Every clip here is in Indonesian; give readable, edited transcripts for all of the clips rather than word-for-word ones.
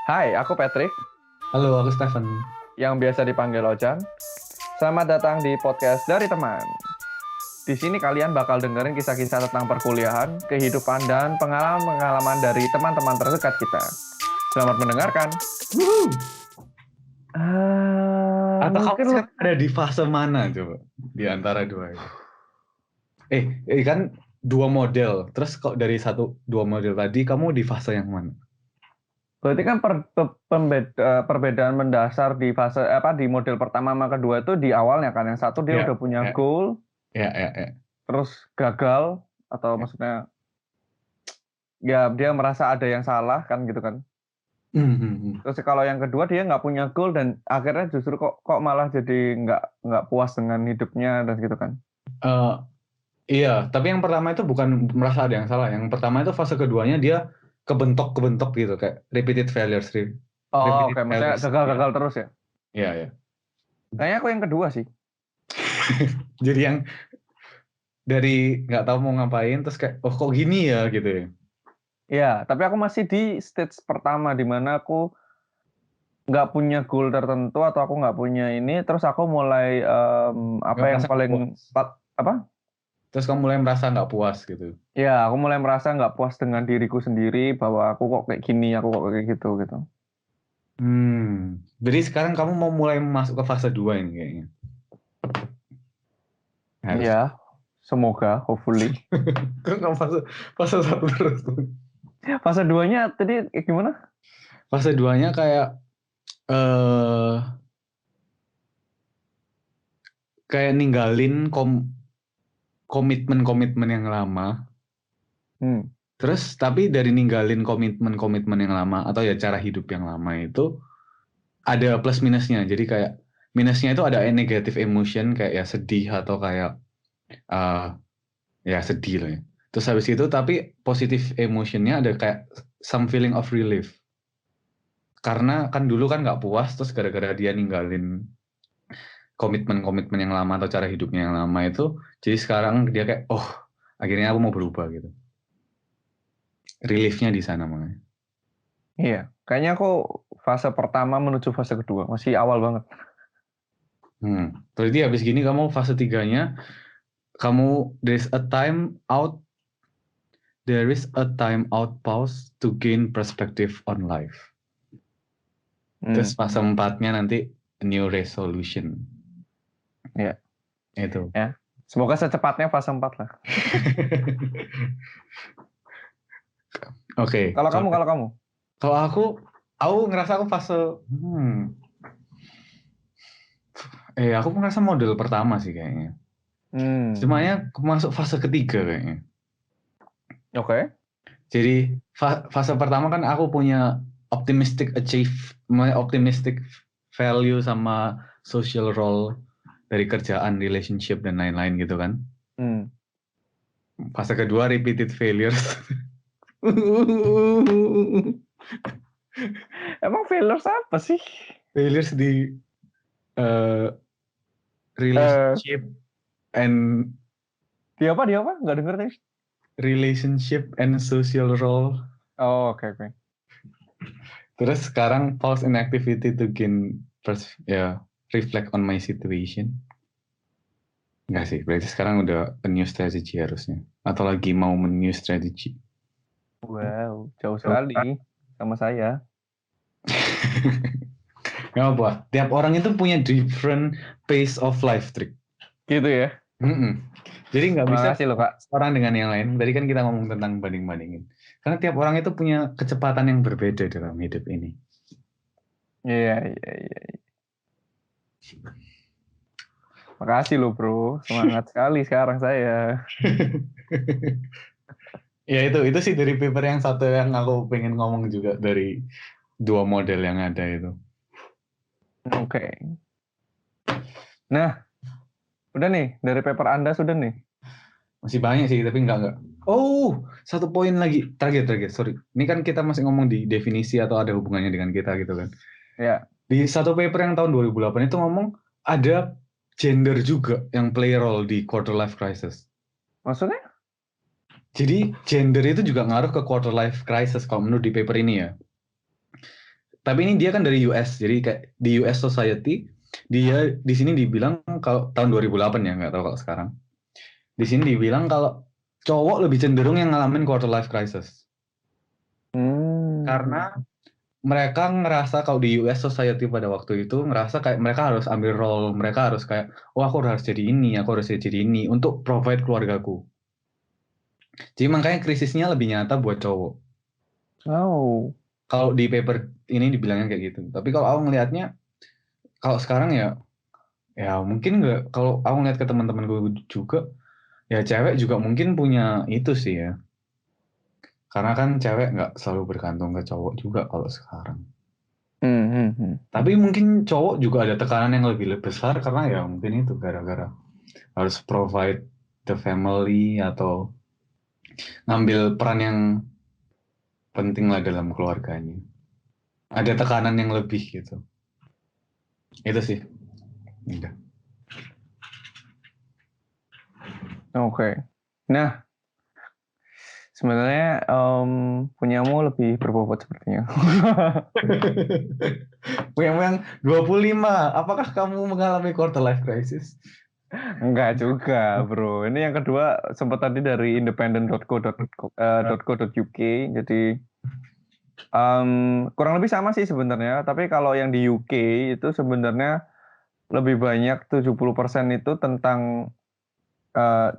Hai, aku Patrick, Halo, aku Stephen. yang biasa dipanggil Ojan. Selamat datang di podcast dari teman. Di sini kalian bakal dengerin kisah-kisah tentang perkuliahan, kehidupan, dan pengalaman-pengalaman dari teman-teman terdekat kita. Selamat mendengarkan. Wuhu. Atau kamu Mungkin lu sekarang ada di fase mana coba? Di antara dua itu. Kan dua model. Terus kok dari dua model tadi kamu di fase yang mana? berarti kan perbedaan mendasar di fase di model pertama sama kedua itu di awalnya kan yang satu dia Ya, udah punya ya, goal ya. terus gagal atau Ya. maksudnya ya dia merasa ada yang salah kan gitu kan. Hmm. Terus kalau yang kedua dia nggak punya goal dan akhirnya justru kok malah jadi nggak puas dengan hidupnya dan gitu kan. Eh, iya, tapi yang pertama itu bukan merasa ada yang salah. Yang pertama itu fase keduanya dia kebentok-kebentok gitu, kayak repeated failures. Oh, Repeated oke, maksudnya failures. Iya, gagal-gagal terus ya. iya, iya. Kayaknya aku yang kedua sih. Jadi yang dari nggak tahu mau ngapain, terus kayak, oh kok gini ya gitu ya. Ya, tapi aku masih di stage pertama di mana aku nggak punya goal tertentu atau aku nggak punya ini, terus aku mulai apa Nggak yang merasa paling puas. apa? Terus kamu mulai merasa nggak puas gitu. Ya, aku mulai merasa nggak puas dengan diriku sendiri bahwa aku kok kayak gini, aku kok kayak gitu gitu. Jadi sekarang kamu mau mulai masuk ke fase 2 ini kayaknya. Harus. Ya, semoga, hopefully. Kan kamu fase 1 terus. Fase 2-nya tadi gimana? Fase 2-nya eh kayak ninggalin komitmen-komitmen yang lama. Hmm. Terus tapi dari ninggalin komitmen-komitmen yang lama atau ya cara hidup yang lama itu ada plus minusnya. Jadi kayak minusnya itu ada negative emotion kayak ya sedih atau kayak eh ya sedih lah ya. Terus habis itu tapi positif emotionnya ada kayak some feeling of relief. Karena kan dulu kan nggak puas terus gara-gara dia ninggalin komitmen-komitmen yang lama atau cara hidupnya yang lama itu, jadi sekarang dia kayak oh akhirnya aku mau berubah gitu. Reliefnya di sana makanya. Iya, kayaknya aku fase pertama menuju fase kedua, masih awal banget. Berarti habis gini kamu fase tiganya, kamu there is a time out pause to gain perspective on life. Terus Hmm, fase empatnya nanti new resolution. iya, Itu. ya. Semoga secepatnya fase 4 lah. Oke, Kalau kamu. kalau aku ngerasa aku fase, hmm, aku ngerasa model pertama sih kayaknya. Hmm, Semuanya masuk fase ketiga kayaknya. oke. Jadi fase pertama kan aku punya optimistic value sama social role dari kerjaan, relationship dan lain-lain gitu kan. Hmm. Fase kedua repeated failures. Emang failures apa sih? Failures di eh, Eh, relationship and di apa? Nggak denger nih. social role. Oh, oke. Terus sekarang pause inactivity to gain ya reflect on my situation. Enggak sih, berarti sekarang udah a new strategy harusnya. Atau lagi mau new strategy. Wow, jauh sekali sama saya. Gak apa, tiap orang itu punya different pace of life trick. Gitu ya. Mm-mm. Jadi nggak bisa Makasih loh, Kak. orang dengan yang lain. Tadi kan kita ngomong tentang banding-bandingin. Karena tiap orang itu punya kecepatan yang berbeda dalam hidup ini. Iya. Makasih loh, bro. Semangat sekali sekarang saya. Ya itu sih dari paper yang satu yang aku pengen ngomong juga dari dua model yang ada itu. Oke. Nah, udah nih. Dari paper Anda sudah nih. Masih banyak sih, tapi enggak. Oh, satu poin lagi. Terakhir, sorry. Ini kan kita masih ngomong di definisi atau ada hubungannya dengan kita gitu kan. Ya, Di satu paper yang tahun 2008 itu ngomong ada gender juga yang play role di quarter life crisis. maksudnya? Jadi gender itu juga ngaruh ke quarter life crisis kalau menurut di paper ini ya. Tapi ini dia kan dari US, jadi kayak di US Society, dia di sini dibilang kalau tahun 2008 ya, nggak tahu kalau sekarang. Di sini dibilang kalau cowok lebih cenderung yang ngalamin quarter life crisis. Karena mereka ngerasa kalau di US Society pada waktu itu ngerasa kayak mereka harus ambil role, mereka harus kayak, oh aku harus jadi ini, aku harus jadi ini untuk provide keluargaku. Jadi makanya krisisnya lebih nyata buat cowok. Oh. Kalau di paper ini dibilangnya kayak gitu. Tapi kalau aku ngelihatnya, kalau sekarang ya mungkin nggak. Kalau aku ngeliat ke teman-temanku juga, ya cewek juga mungkin punya itu sih ya. Karena kan cewek nggak selalu bergantung ke cowok juga kalau sekarang. Tapi mungkin cowok juga ada tekanan yang lebih besar karena ya mungkin itu gara-gara harus provide the family atau ngambil peran yang penting lah dalam keluarganya. Ada tekanan yang lebih gitu. Itu sih. Udah. Oke. Nah, sebenarnya punyamu lebih berbobot sepertinya. Yang 25, apakah kamu mengalami quarter life crisis? Enggak juga, bro. Ini yang kedua sempat tadi dari independent.co.uk. Jadi kurang lebih sama sih sebenarnya. Tapi kalau yang di UK itu sebenarnya lebih banyak 70% itu tentang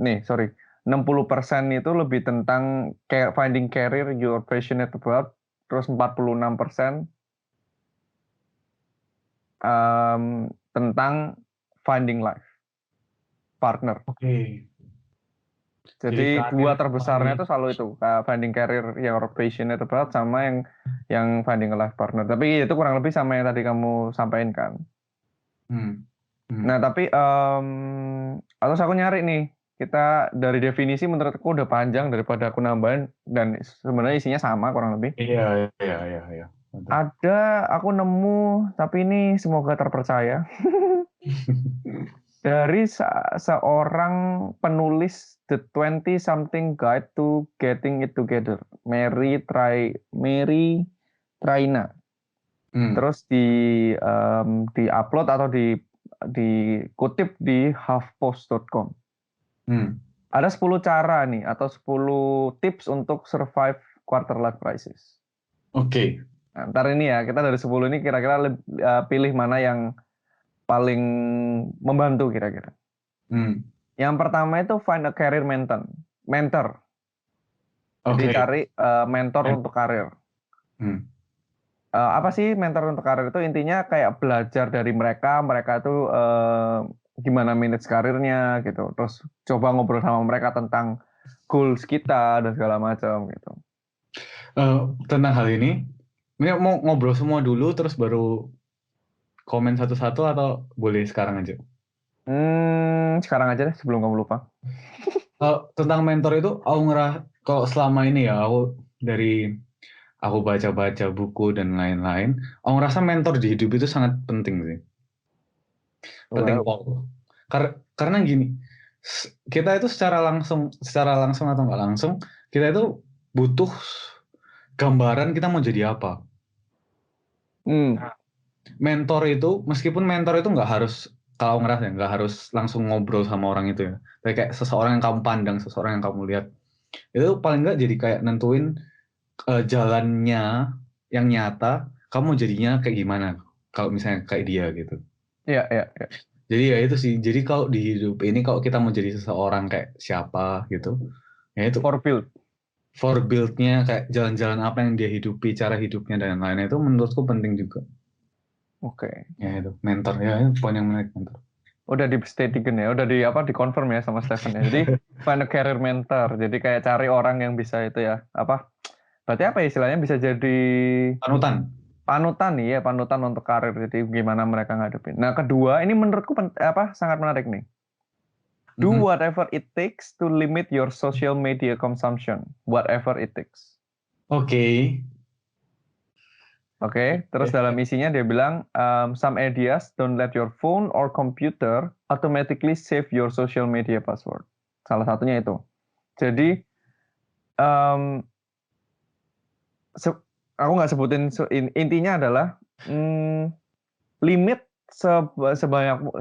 nih, sorry. 60% itu lebih tentang finding career you're passionate about. Terus 46% tentang finding life partner. Oke. Jadi dua terbesarnya itu selalu itu finding career yang passionate about sama yang finding a life partner. Tapi itu kurang lebih sama yang tadi kamu sampaikan kan. Nah tapi atau aku nyari nih, kita dari definisi menurutku udah panjang daripada aku nambahin dan sebenarnya isinya sama kurang lebih. Iya. Betul. Ada aku nemu tapi ini semoga terpercaya. Dari seorang penulis The 20-something Guide to Getting It Together, Mary Traina. Terus di-upload atau dikutip di HuffPost.com. Ada 10 cara nih atau 10 tips untuk survive quarter life crisis. Oke. Nah, ntar ini ya, kita dari 10 ini kira-kira pilih mana yang paling membantu kira-kira. Yang pertama itu find a career mentor. Jadi cari mentor untuk karir. Apa sih mentor untuk karir itu? Intinya kayak belajar dari mereka itu gimana manage karirnya gitu. Terus coba ngobrol sama mereka tentang goals kita dan segala macam gitu. Tentang hal ini mau ngobrol semua dulu terus baru komen satu-satu atau boleh sekarang aja? Sekarang aja deh sebelum kamu lupa. Tentang mentor itu aku kalau selama ini ya aku baca-baca buku dan lain-lain, aku ngerasa mentor di hidup itu sangat penting sih. Penting kok. Karena gini, kita itu secara langsung atau nggak langsung, kita itu butuh gambaran kita mau jadi apa. Mentor itu, meskipun mentor itu nggak harus, kalau ngerasa nggak harus langsung ngobrol sama orang itu ya. Kayak seseorang yang kamu pandang, seseorang yang kamu lihat, itu paling nggak jadi kayak nentuin jalannya yang nyata, kamu jadinya kayak gimana kalau misalnya kayak dia gitu. Iya. Jadi ya itu sih. Jadi kalau di hidup ini kalau kita mau jadi seseorang kayak siapa gitu, ya itu for build-nya kayak jalan-jalan apa yang dia hidupi, cara hidupnya dan lain-lain itu menurutku penting juga. Oke. Ya itu mentor ya, itu poin yang menarik mentor. Udah di statement ya, udah di confirm ya sama Stephen ya. Jadi find a career mentor. Jadi kayak cari orang yang bisa itu ya, berarti apa ya istilahnya, bisa jadi panutan nih ya, panutan untuk karir. Jadi gimana mereka ngadepin. Nah, kedua, ini menurutku sangat menarik nih. Do whatever it takes to limit your social media consumption. Whatever it takes. Oke, terus dalam isinya dia bilang, some ideas, don't let your phone or computer automatically save your social media password. Salah satunya itu. Jadi, aku nggak sebutin, intinya adalah limit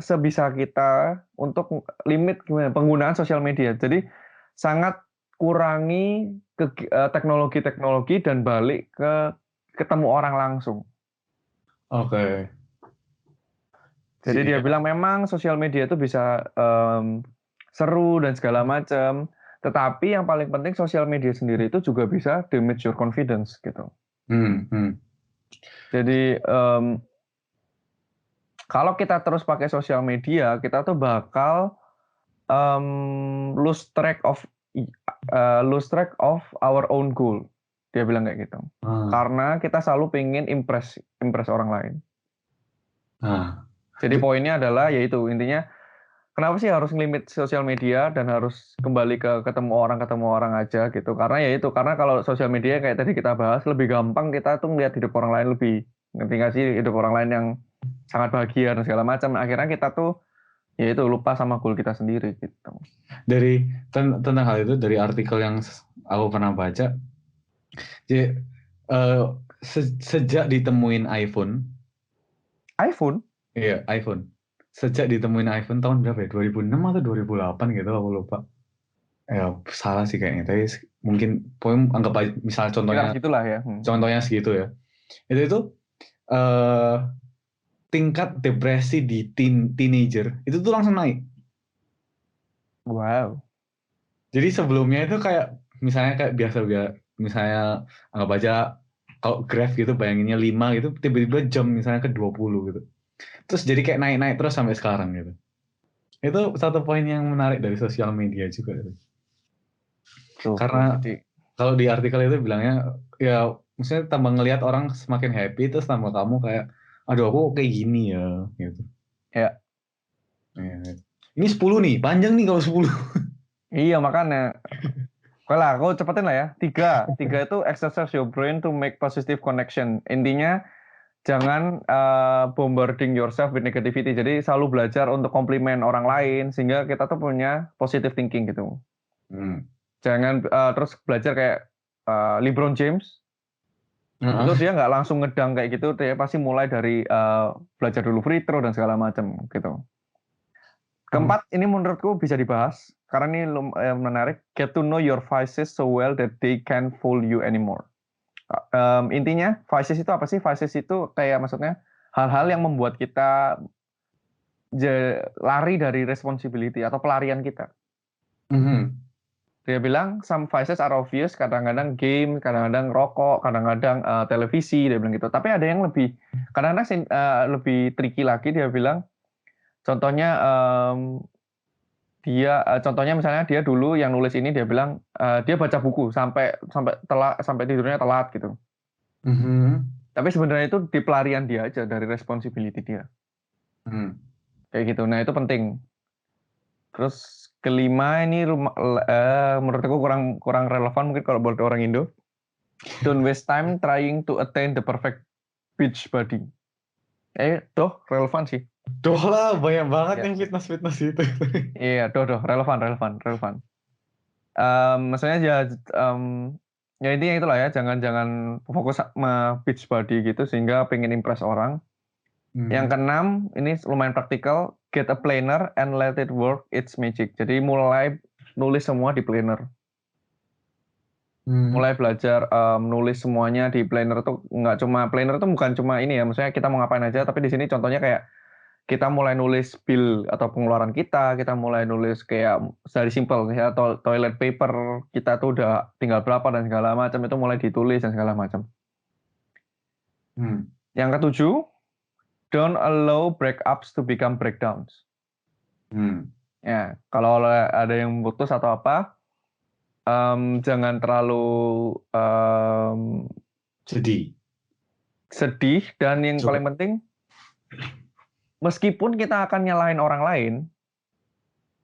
sebisa kita untuk limit penggunaan sosial media. Jadi sangat kurangi teknologi-teknologi dan balik ke ketemu orang langsung. Oke. Jadi dia Iya. bilang memang sosial media itu bisa seru dan segala macam, tetapi yang paling penting sosial media sendiri itu juga bisa damage your confidence gitu. Jadi kalau kita terus pakai sosial media, kita tuh bakal lose track of our own goal. Dia bilang kayak gitu. Karena kita selalu pengen impress orang lain. Jadi poinnya adalah yaitu intinya kenapa sih harus ngelimit sosial media dan harus kembali ke ketemu orang aja gitu. Karena yaitu karena kalau sosial media kayak tadi kita bahas lebih gampang kita tuh ngeliat hidup orang lain lebih, ngerti nggak sih, hidup orang lain yang sangat bahagia dan segala macam. Akhirnya kita tuh yaitu lupa sama goal kita sendiri gitu. Dari tentang hal itu dari artikel yang aku pernah baca, jadi sejak ditemuin iPhone, iya iPhone, sejak ditemuin iPhone tahun berapa ya, 2006 atau 2008 gitu, aku lupa. Ya salah sih kayaknya, tapi mungkin poin anggap aja, misalnya Segitulah ya. contohnya segitu ya. Itu tingkat depresi di teenager itu tuh langsung naik. Wow. Jadi sebelumnya itu kayak misalnya kayak biasa misalnya anggap aja kalau graph gitu bayanginnya 5 gitu, tiba-tiba jam misalnya ke 20 gitu. Terus jadi kayak naik-naik terus sampai sekarang gitu. Itu satu poin yang menarik dari sosial media juga gitu. Karena kalau di artikel itu bilangnya ya maksudnya tambah ngelihat orang semakin happy terus tambah kamu kayak aduh aku kayak gini ya gitu. Ya. Ini 10 nih, panjang nih kalau 10. Iya makanya. Oke lah, aku cepetin lah ya. 3 itu exercise your brain to make positive connection. Intinya jangan bombarding yourself with negativity. Jadi selalu belajar untuk komplimen orang lain sehingga kita tuh punya positive thinking gitu. Jangan terus belajar kayak LeBron James. Itu dia nggak langsung ngedang kayak gitu, dia pasti mulai dari belajar dulu free throw dan segala macam gitu. Keempat, ini menurutku bisa dibahas karena ini menarik. Get to know your vices so well that they can't fool you anymore. Intinya vices itu apa sih? Vices itu kayak maksudnya hal-hal yang membuat kita lari dari responsibility atau pelarian kita. Dia bilang some vices are obvious, kadang-kadang game, kadang-kadang rokok, kadang-kadang televisi, dia bilang gitu. Tapi ada yang lebih, kadang-kadang lebih tricky lagi. Dia bilang, contohnya contohnya misalnya dia dulu yang nulis ini dia bilang dia baca buku sampai tidurnya telat gitu. Tapi sebenarnya itu di pelarian dia aja dari responsibility dia. Kayak gitu. Nah itu penting. Terus kelima ini menurut aku kurang relevan mungkin kalau buat orang Indo. Don't waste time trying to attain the perfect beach body. Relevan sih. Lah banyak banget yang fitness itu. Iya, relevan. Maksudnya ya intinya itulah ya, jangan fokus sama beach body gitu sehingga pengen impress orang. Yang keenam, ini lumayan praktikal, get a planner and let it work its magic. Jadi mulai nulis semua di planner. Mulai belajar nulis semuanya di planner tuh nggak cuma planner tuh bukan cuma ini ya, maksudnya kita mau ngapain aja, tapi di sini contohnya kayak kita mulai nulis bill atau pengeluaran kita mulai nulis kayak dari simple ya, atau toilet paper kita tuh udah tinggal berapa dan segala macam itu mulai ditulis dan segala macam. Yang ketujuh, don't allow breakups to become breakdowns. Ya, kalau ada yang putus atau apa, jangan terlalu sedih dan yang paling penting, meskipun kita akan nyalahin orang lain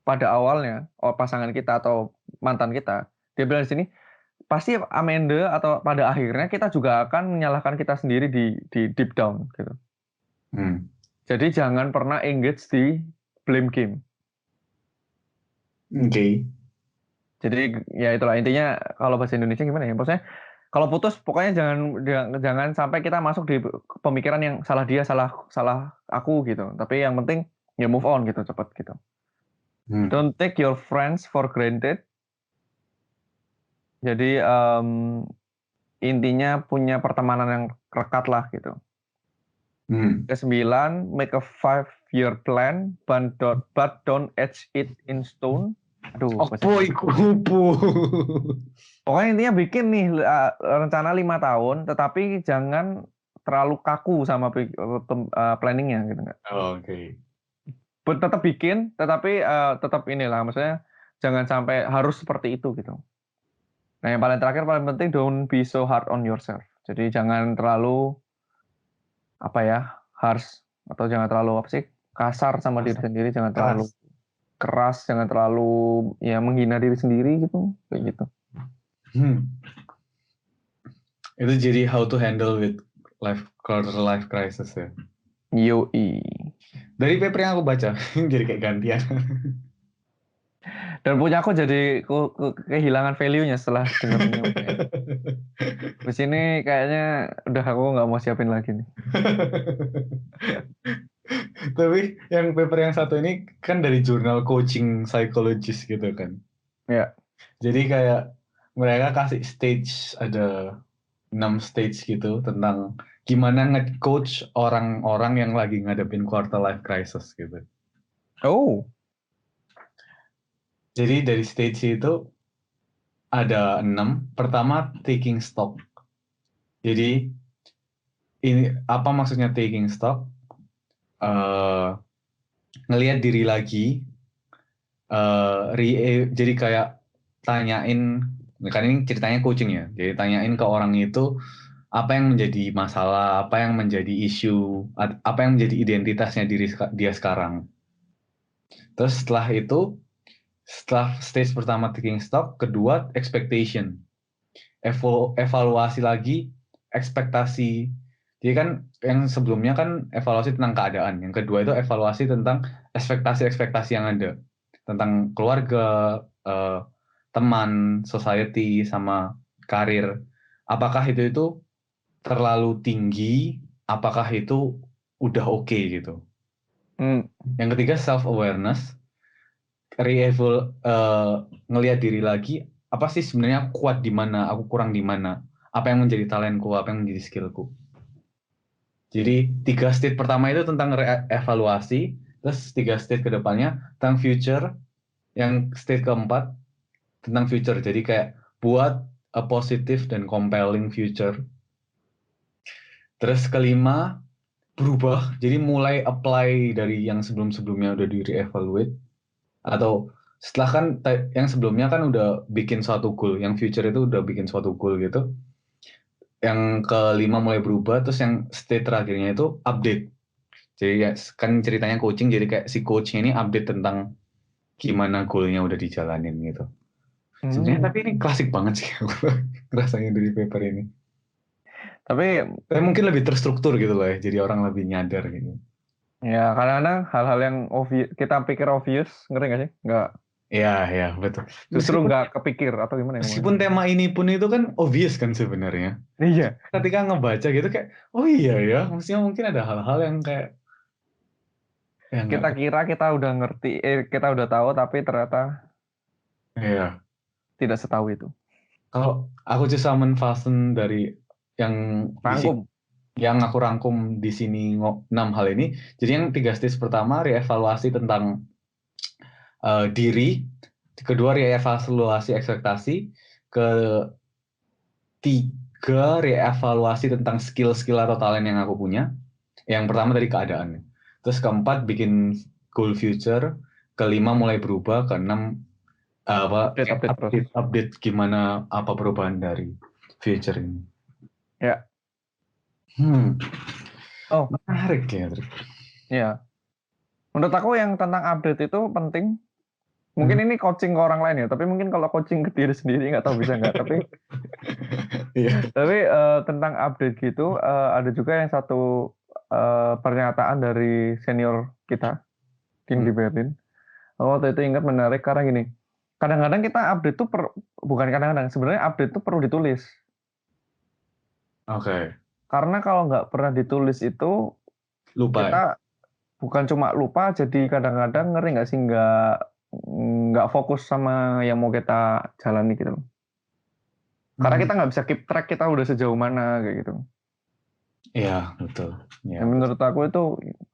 pada awalnya, pasangan kita atau mantan kita, dia bilang di sini pasti amende atau pada akhirnya kita juga akan menyalahkan kita sendiri di deep down gitu. Jadi jangan pernah engage di blame game. Jadi ya itulah intinya, kalau bahasa Indonesia gimana ya? Maksudnya Kalau putus pokoknya jangan sampai kita masuk di pemikiran yang salah dia, salah aku gitu. Tapi yang penting ya move on gitu cepet gitu. Don't take your friends for granted. Jadi intinya punya pertemanan yang rekat lah gitu. Ke-9, make a 5-year plan, but don't etch it in stone. Aduh, pokoknya intinya bikin nih rencana 5 tahun, tetapi jangan terlalu kaku sama planningnya gitu nggak? Oke. Tetap bikin, tetapi tetap inilah, maksudnya jangan sampai harus seperti itu gitu. Nah yang paling terakhir paling penting don't be so hard on yourself. Jadi jangan terlalu harsh atau jangan terlalu kasar sama diri sendiri, jangan terlalu keras, jangan terlalu ya menghina diri sendiri gitu, kayak gitu. Itu jadi how to handle with quarter life crisis ya. Yoi. Dari paper yang aku baca, jadi kayak gantian. Dan punya aku jadi kehilangan value-nya setelah dengarnya. Di sini kayaknya udah aku nggak mau siapin lagi nih. Tapi yang paper yang satu ini kan dari jurnal coaching psychologist gitu kan. Ya. Jadi kayak mereka kasih stage, ada 6 stage gitu tentang gimana nge-coach orang-orang yang lagi ngadepin quarter life crisis gitu. Oh. Jadi dari stage itu ada 6. Pertama, taking stock. Jadi ini apa maksudnya taking stock? Ngelihat diri lagi. Jadi kayak tanyain, kan ini ceritanya coaching ya. Jadi tanyain ke orang itu apa yang menjadi masalah, apa yang menjadi isu, apa yang menjadi identitasnya dia sekarang. Terus setelah itu, setelah stage pertama taking stock, kedua expectation. Evaluasi lagi ekspektasi. Jadi kan yang sebelumnya kan evaluasi tentang keadaan, yang kedua itu evaluasi tentang ekspektasi-ekspektasi yang ada tentang keluarga, teman, society, sama karir. Apakah itu terlalu tinggi? Apakah itu udah oke gitu? Yang ketiga self awareness, ngelihat diri lagi. Apa sih sebenarnya aku kuat di mana, aku kurang di mana? Apa yang menjadi talentku, apa yang menjadi skillku? Jadi 3 state pertama itu tentang evaluasi, terus 3 state kedepannya tentang future, yang state keempat tentang future. Jadi kayak buat a positive dan compelling future. Terus kelima, berubah. Jadi mulai apply dari yang sebelum-sebelumnya udah di re-evaluate. Atau setelah kan yang sebelumnya kan udah bikin suatu goal. Yang future itu udah bikin suatu goal gitu. Yang kelima mulai berubah. Terus yang state terakhirnya itu update. Jadi ya, kan ceritanya coaching. Jadi kayak si coachnya ini update tentang gimana goalnya udah dijalanin gitu. Sebenarnya tapi ini klasik banget sih rasanya dari paper ini. Tapi mungkin lebih terstruktur gitu loh ya, jadi orang lebih nyadar gitu. Ya kadang-kadang hal-hal yang kita pikir obvious, ngerti nggak sih? Nggak. Iya, betul. Justru nggak kepikir atau gimana ya? Meskipun tema ini pun itu kan obvious kan sebenarnya. Iya. Ketika ngebaca gitu kayak, oh iya ya, maksudnya mungkin ada hal-hal yang kayak kita kira kita udah ngerti, kita udah tahu, tapi ternyata tidak setahu itu. Kalau aku cuman fasen dari yang aku rangkum di sini 6 hal ini. Jadi yang 3 stage pertama reevaluasi tentang diri, kedua reevaluasi ekspektasi, ketiga reevaluasi tentang skill-skill atau talent yang aku punya. Yang pertama dari keadaannya. Terus keempat bikin goal future, kelima mulai berubah, keenam update gimana apa perubahan dari future ini. Ya. Oh, menarik ya. Ya. Menurut aku yang tentang update itu penting. Mungkin ini coaching ke orang lain ya, tapi mungkin kalau coaching ke diri sendiri nggak tahu bisa nggak. Tapi tentang update gitu, ada juga yang satu pernyataan dari senior kita, King di Berlin. Waktu itu ingat menarik karena gini, kadang-kadang kita update tuh bukan kadang-kadang, sebenarnya update tuh perlu ditulis. Oke. Karena kalau nggak pernah ditulis itu Lupa ya? kita bukan cuma lupa, jadi kadang-kadang ngeri nggak sih nggak fokus sama yang mau kita jalani gitu loh. Karena Hmm. kita nggak bisa keep track kita udah sejauh mana kayak gitu. Iya, betul. Iya, Yang betul. menurut aku itu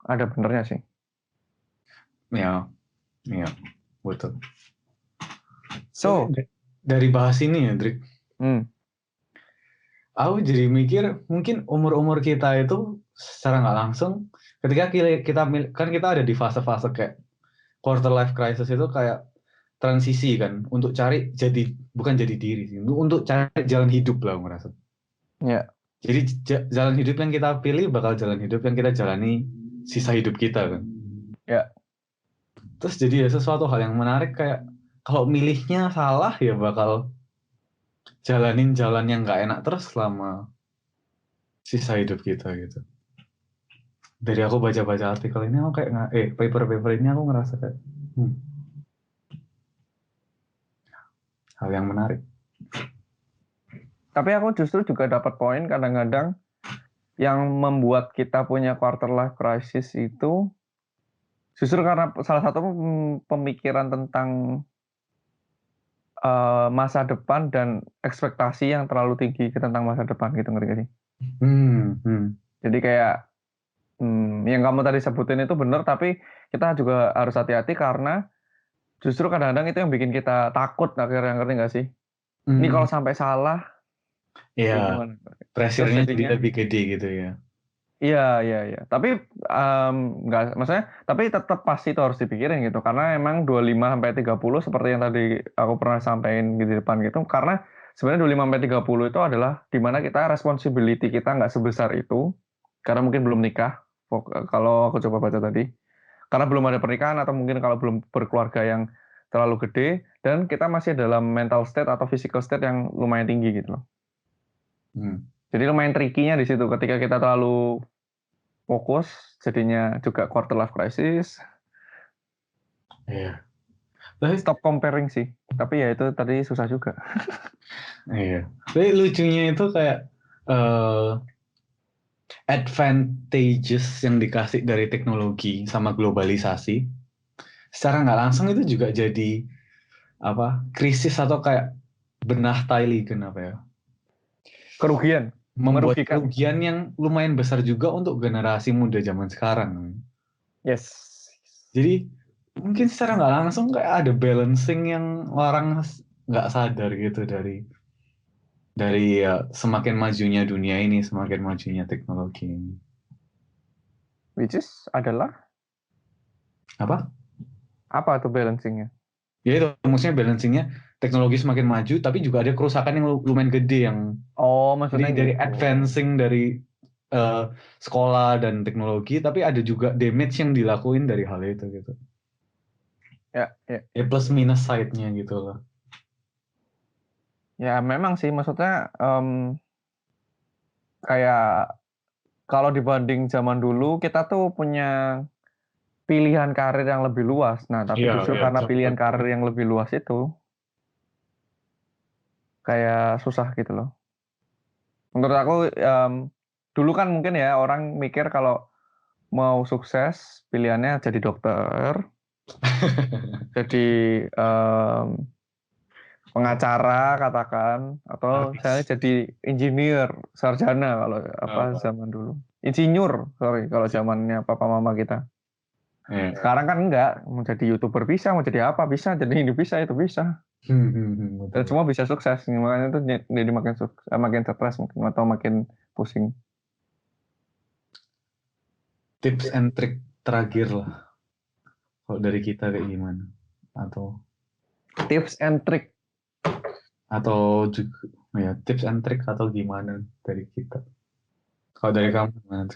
ada benernya sih. Iya, iya, betul. So, So, dari bahas ini ya, Drik, hmm, aku jadi mikir mungkin umur-umur kita itu secara nggak langsung ketika kan kita ada di fase-fase kayak quarter life crisis itu kayak transisi kan untuk cari jadi bukan jadi diri sih untuk cari jalan hidup lah aku ngerasa. ya, Jadi jalan hidup yang kita pilih bakal jalan hidup yang kita jalani sisa hidup kita kan. ya, Terus jadi ya sesuatu hal yang menarik kayak kalau milihnya salah ya bakal jalanin jalan yang nggak enak terus selama sisa hidup kita gitu. Dari aku baca-baca artikel ini aku kayak paper-paper ini aku ngerasa kayak hmm, hal yang menarik. tapi aku justru juga dapat poin kadang-kadang yang membuat kita punya quarter life crisis itu justru karena salah satu pemikiran tentang masa depan dan ekspektasi yang terlalu tinggi tentang masa depan gitu, ngerti gak sih? Hmm, hmm. Jadi kayak yang kamu tadi sebutin itu benar, tapi kita juga harus hati-hati karena justru kadang-kadang itu yang bikin kita takut akhirnya, ngerti nggak sih? Ini Hmm. kalau sampai salah, Ya, kayak gimana? Terus pressure-nya jadi jadinya, lebih gede gitu ya. iya, iya, iya. Tapi nggak, maksudnya, tapi tetap pasti itu harus dipikirin gitu. Karena emang 25 sampai 30 seperti yang tadi aku pernah sampaikan di depan gitu. Karena sebenarnya 25 sampai 30 itu adalah dimana kita responsibility kita nggak sebesar itu. Karena mungkin belum nikah. Kalau aku coba baca tadi. Karena belum ada pernikahan atau mungkin kalau belum berkeluarga yang terlalu gede. Dan kita masih dalam mental state atau physical state yang lumayan tinggi gitu loh. Hmm. Jadi lumayan tricky-nya di situ. Ketika kita terlalu fokus, jadinya juga quarter life crisis. Iya. Tapi, Stop comparing sih. Tapi ya itu tadi susah juga. iya. Tapi lucunya itu kayak eh advantages yang dikasih dari teknologi sama globalisasi secara nggak langsung itu juga jadi apa krisis atau kayak benah Thailand apa ya Kerugian, membuat merugikan. kerugian yang lumayan besar juga untuk generasi muda zaman sekarang. Yes. Jadi mungkin secara nggak langsung kayak ada balancing yang orang nggak sadar gitu dari ya, semakin majunya dunia ini, semakin majunya teknologi ini. Which is adalah Apa? apa tuh balancingnya? Ya itu maksudnya balancingnya teknologi semakin maju, tapi juga ada kerusakan yang lumayan gede yang Oh, jadi maksudnya dari gitu. advancing dari eh, sekolah dan teknologi, tapi ada juga damage yang dilakuin dari hal itu gitu. Ya, ya. Ya plus minus side-nya gitu loh. Ya memang sih, maksudnya kayak kalau dibanding zaman dulu kita tuh punya pilihan karir yang lebih luas. Nah, tapi Iya, justru iya, karena pilihan betul. karir yang lebih luas itu kayak susah gitu loh. Menurut aku dulu kan mungkin ya orang mikir kalau mau sukses pilihannya jadi dokter, jadi pengacara katakan, atau saya Artis. jadi engineer, sarjana kalau apa Apa? zaman dulu. Insinyur, sorry kalau zamannya papa mama kita. Iya. Sekarang kan enggak, mau jadi YouTuber bisa, mau jadi apa bisa, jadi ini bisa, itu bisa. Dan Betul. semua bisa sukses, makanya itu jadi makin stres mungkin atau makin pusing. Tips and trick terakhir lah. Kalau dari kita kayak gimana? Atau Tips and trick juga ya tips and trick atau gimana dari kita? Kalau dari kamu gimana?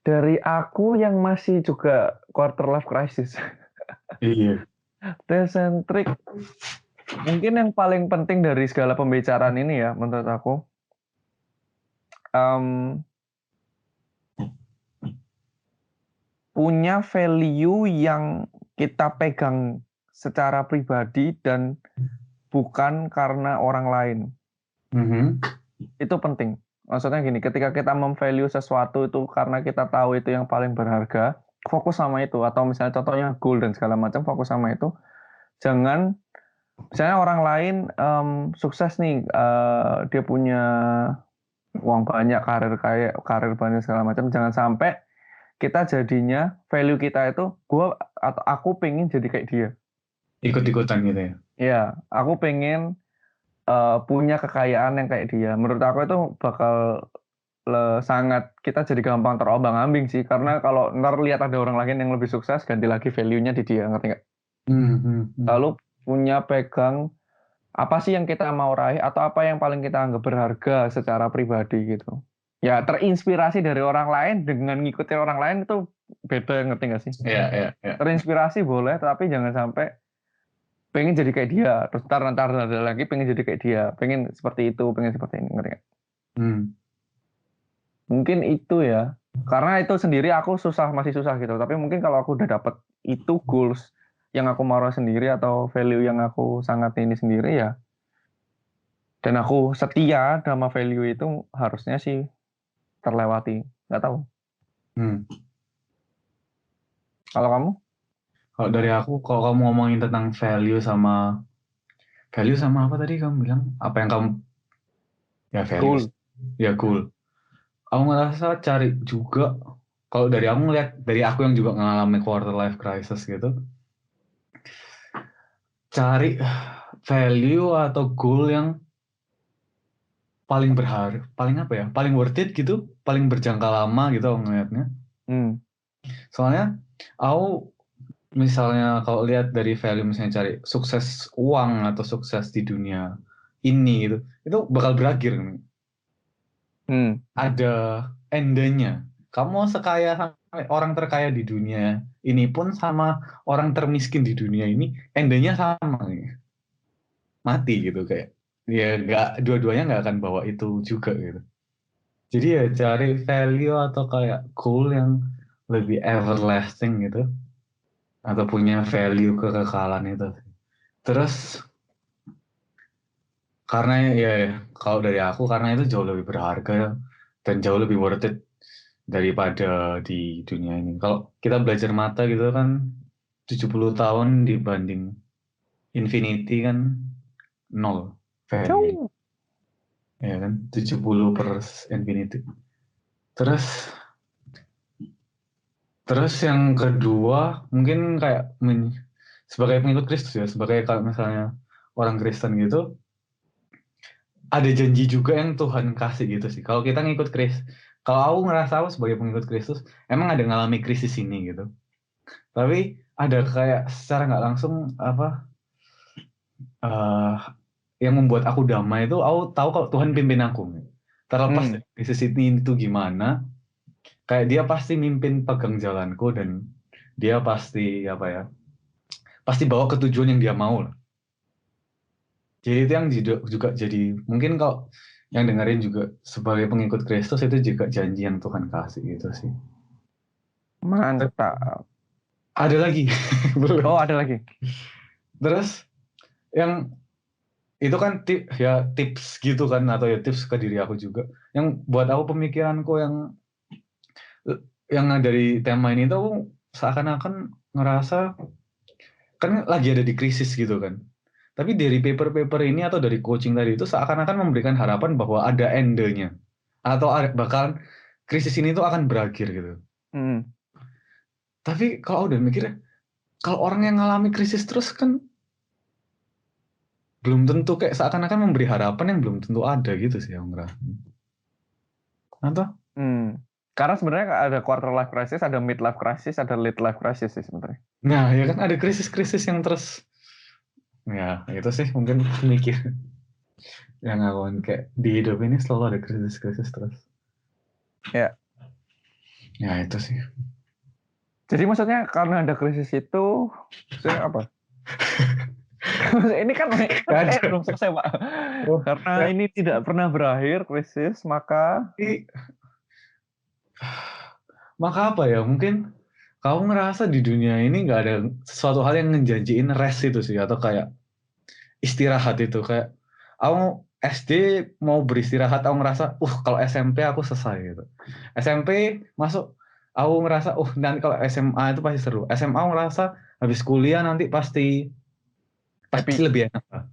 dari aku yang masih juga quarter life crisis. Iya. Tips and trick mungkin yang paling penting dari segala pembicaraan ini ya menurut aku, em, punya value yang kita pegang secara pribadi dan bukan karena orang lain. Mhm. itu penting. Maksudnya gini, ketika kita memvalue sesuatu itu karena kita tahu itu yang paling berharga, fokus sama itu. Atau misalnya contohnya goal dan segala macam, fokus sama itu. Jangan, misalnya orang lain sukses nih, dia punya uang banyak, karir banyak segala macam. Jangan sampai kita jadinya value kita itu, gua atau aku pengen jadi kayak dia. Ikut-ikutan gitu ya. Ya, aku pengen punya kekayaan yang kayak dia. Menurut aku itu bakal sangat kita jadi gampang terombang-ambing sih. Karena kalau ntar lihat ada orang lain yang lebih sukses, ganti lagi value-nya di dia, ngerti nggak? Lalu punya pegang apa sih yang kita mau raih atau apa yang paling kita anggap berharga secara pribadi gitu. Ya terinspirasi dari orang lain dengan ngikutin orang lain itu beda, ngerti nggak sih? Iya. Terinspirasi boleh, tapi jangan sampai pengen jadi kayak dia, terus ntar ada lagi pengen jadi kayak dia, pengen seperti itu, pengen seperti ini, ngerti nggak? Mungkin itu ya, karena itu sendiri aku masih susah gitu. Tapi mungkin kalau aku udah dapet itu goals yang aku mau sendiri atau value yang aku sangat ini sendiri ya, dan aku setia sama value itu, harusnya sih terlewati. Nggak tahu. Kalau kamu? Kalau dari aku, kalau kamu ngomongin tentang value sama apa tadi kamu bilang? Apa yang kamu ya value? Goal. Ya cool. Aku ngerasa cari juga. Kalau dari aku ngeliat, dari aku yang juga mengalami quarter life crisis gitu, cari value atau goal yang paling berharga, paling apa ya, paling worth it gitu, paling berjangka lama gitu aku ngeliatnya. Soalnya aku misalnya kalau lihat dari value, misalnya cari sukses uang atau sukses di dunia ini gitu, itu bakal berakhir. Ada endnya. Kamu mau sekaya sampai orang terkaya di dunia ini pun sama orang termiskin di dunia ini, endnya sama nih. Mati gitu kayak. Ya nggak, dua-duanya nggak akan bawa itu juga gitu. Jadi ya cari value atau kayak goal yang lebih everlasting gitu, atau punya value kekekalan itu. Terus karena ya kalau dari aku, karena itu jauh lebih berharga dan jauh lebih worth it daripada di dunia ini. Kalau kita belajar mata gitu kan 70 tahun dibanding infinity kan nol value. Jauh. Ya kan 70 per infinity. Terus yang kedua mungkin kayak sebagai pengikut Kristus ya, sebagai kalau misalnya orang Kristen gitu, ada janji juga yang Tuhan kasih gitu sih. Kalau kita ngikut Kristus, kalau aku ngerasa aku sebagai pengikut Kristus, emang ada ngalami krisis ini gitu. Tapi ada kayak secara nggak langsung apa yang membuat aku damai itu, aku tahu kalau Tuhan pimpin aku. Terlepas dari krisis ini itu gimana, kayak dia pasti mimpin pegang jalanku dan dia pasti apa ya, pasti bawa ke tujuan yang dia mau lah. Jadi itu yang juga jadi mungkin kalau yang dengerin juga sebagai pengikut Kristus, itu juga janji yang Tuhan kasih gitu sih. Mantap. Ada lagi. Belum. Oh, ada lagi. Terus yang itu kan tips gitu kan, atau ya tips ke diri aku juga. Yang buat aku pemikiranku yang dari tema ini tuh, aku seakan-akan ngerasa kan lagi ada di krisis gitu kan. Tapi dari paper-paper ini atau dari coaching tadi itu seakan-akan memberikan harapan bahwa ada endnya. Atau bakal krisis ini tuh akan berakhir gitu. Tapi kalau udah mikirnya, kalau orang yang ngalami krisis terus kan belum tentu, kayak seakan-akan memberi harapan yang belum tentu ada gitu sih yang ngerasa. Atau? Karena sebenarnya ada quarter life crisis, ada mid life crisis, ada late life crisis sih sebenarnya. Nah, ya kan ada krisis-krisis yang terus, ya itu sih mungkin mikir yang aku kayak di hidup ini selalu ada krisis-krisis terus. Ya. Ya itu sih. Jadi maksudnya karena ada krisis itu, saya apa? Ini kan belum selesai Pak. Karena ini tidak pernah berakhir krisis, maka apa ya? Mungkin kamu ngerasa di dunia ini nggak ada sesuatu hal yang ngejanjiin rest itu sih, atau kayak istirahat itu. Kayak aku SD mau beristirahat aku ngerasa, kalau SMP aku selesai gitu. SMP masuk, aku ngerasa, nanti kalau SMA itu pasti seru. SMA aku ngerasa habis kuliah nanti pasti Happy. lebih enak lah.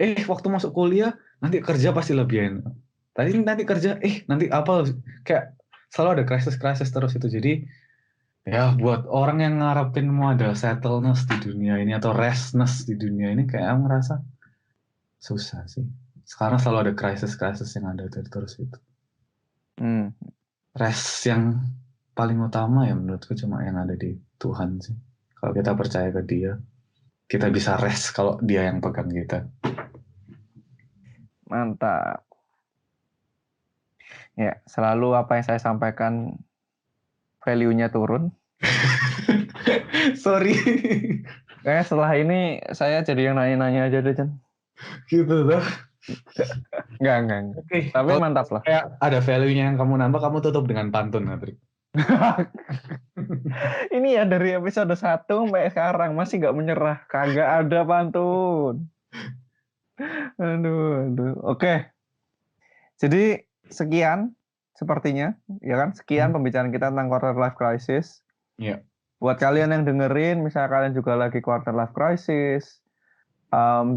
Waktu masuk kuliah nanti kerja pasti lebih enak. Nanti kerja, nanti apa, kayak selalu ada krisis-krisis terus itu. Jadi ya buat orang yang ngarepin mau ada settleness di dunia ini atau restness di dunia ini, kayak aku ngerasa susah sih. Sekarang selalu ada krisis-krisis yang ada terus itu. Rest yang paling utama ya menurutku cuma yang ada di Tuhan sih. Kalau kita percaya ke Dia, kita bisa rest kalau Dia yang pegang kita. Mantap. Ya, selalu apa yang saya sampaikan value-nya turun. Sorry. Kayaknya setelah ini saya jadi yang nanya-nanya aja deh, Jan. Gitu tuh. Enggak. Oke, Tapi mantap lah. Kayak ada value-nya yang kamu nambah, kamu tutup dengan pantun, Patrick. Ini ya dari episode 1 sampai sekarang masih nggak menyerah. Kagak ada pantun. Aduh. Oke. Jadi sekian sepertinya, ya kan? Sekian pembicaraan kita tentang quarter life crisis. Iya. Buat kalian yang dengerin, misalnya kalian juga lagi quarter life crisis,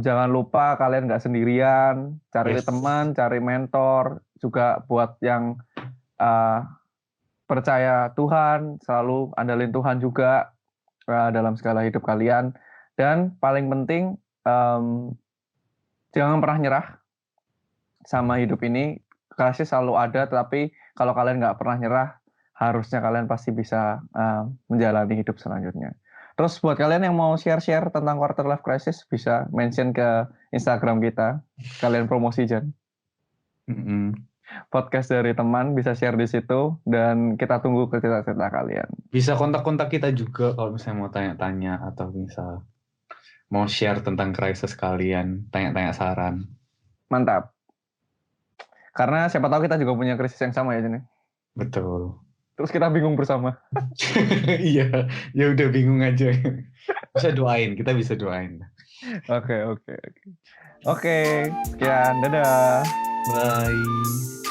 jangan lupa kalian nggak sendirian, cari teman, cari mentor. Juga buat yang percaya Tuhan, selalu andalin Tuhan juga dalam segala hidup kalian. Dan paling penting, jangan pernah nyerah sama hidup ini. Krisis selalu ada, tetapi kalau kalian nggak pernah nyerah, harusnya kalian pasti bisa menjalani hidup selanjutnya. Terus buat kalian yang mau share-share tentang quarter life crisis, bisa mention ke Instagram kita. Kalian promosi, Jan. Podcast dari teman, bisa share di situ, dan kita tunggu cerita-cerita kalian. Bisa kontak-kontak kita juga kalau misalnya mau tanya-tanya, atau bisa mau share tentang krisis kalian, tanya-tanya saran. Mantap. Karena siapa tahu kita juga punya krisis yang sama ya, Jan. Betul. Terus kita bingung bersama. Iya, ya udah bingung aja. Kita bisa doain. Oke, sekian, dadah. Bye.